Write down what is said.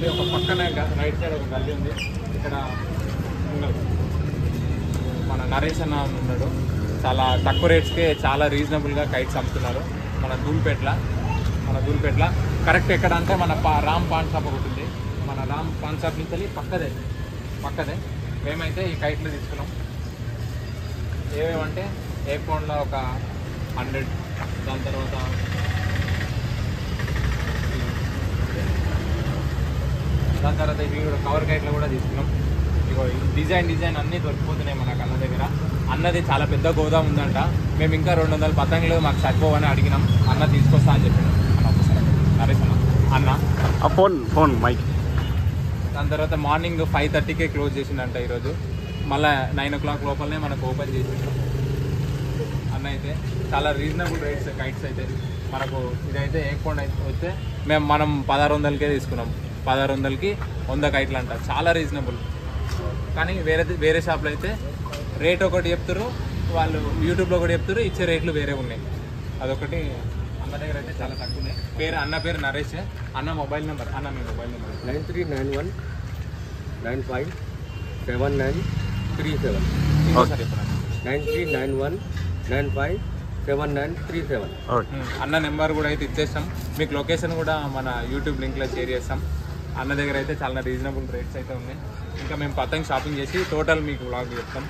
ఉంది, ఒక పక్కనే రైట్ సైడ్ ఒక గల్లీ ఉంది. ఇక్కడ మన నరేష్ అన్న ఉన్నాడు, చాలా తక్కువ రేట్స్కే చాలా రీజనబుల్గా కైట్స్ అమ్ముతున్నారు మన ధూల్పేటలో. కరెక్ట్ ఎక్కడ అంటే మన రామ్ పాన్ షాప్ ఒకటి ఉంది, మన రామ్ పాన్ షాప్ నుంచి వెళ్ళి పక్కదే మేమైతే ఈ కైట్లు తీసుకున్నాం. ఏమేమంటే ఏ ఫోన్లో ఒక 100, దాని తర్వాత ఇవి కూడా కవర్ కైట్లో కూడా తీసుకున్నాం. ఇగో డిజైన్ అన్నీ దొరికిపోతున్నాయి మనకు అన్న దగ్గర. అన్నది చాలా పెద్ద గోదాం ఉందంట. మేము ఇంకా 200 పతంగులు మాకు సరిపోవని అడిగినాం. అన్న తీసుకొస్తా అని చెప్పాడు. అన్న ఒకసారి నరేష్ అన్న ఫోన్ మైక్. దాని తర్వాత మార్నింగ్ 5:30కే క్లోజ్ చేసిండంట ఈరోజు. మళ్ళీ 9 o'clock లోపలనే మనకు ఓపెన్ చేసిండు అన్న. అయితే చాలా రీజనబుల్ రేట్స్ కైట్స్ అయితే మనకు. ఇదైతే ఏ ఫోన్ అయితే వస్తే మనం 1600కే తీసుకున్నాం. 1600కి 100 కైట్లు అంట, చాలా రీజనబుల్. కానీ వేరే షాప్లో అయితే రేట్ ఒకటి చెప్తారు, వాళ్ళు యూట్యూబ్లో కూడా చెప్తారు, ఇచ్చే రేట్లు వేరే ఉన్నాయి. అదొకటి. అన్న దగ్గర అయితే చాలా తక్కువ ఉన్నాయి. అన్న పేరు నరేష్. అన్న మొబైల్ నెంబర్, అన్న మీ మొబైల్ నెంబర్ 9391957937. ఇంకోసారి చెప్పండి. 9391957937. అన్న నెంబర్ కూడా అయితే ఇచ్చేస్తాం. మీకు లొకేషన్ కూడా మన యూట్యూబ్ లింక్లో షేర్ చేస్తాం. అన్న దగ్గర అయితే చాలా రీజనబుల్ రేట్స్ అయితే ఉన్నాయి. ఇంకా మేము పతంగ్ షాపింగ్ చేసి టోటల్ మీకు వ్లాగ్ చెప్తాం.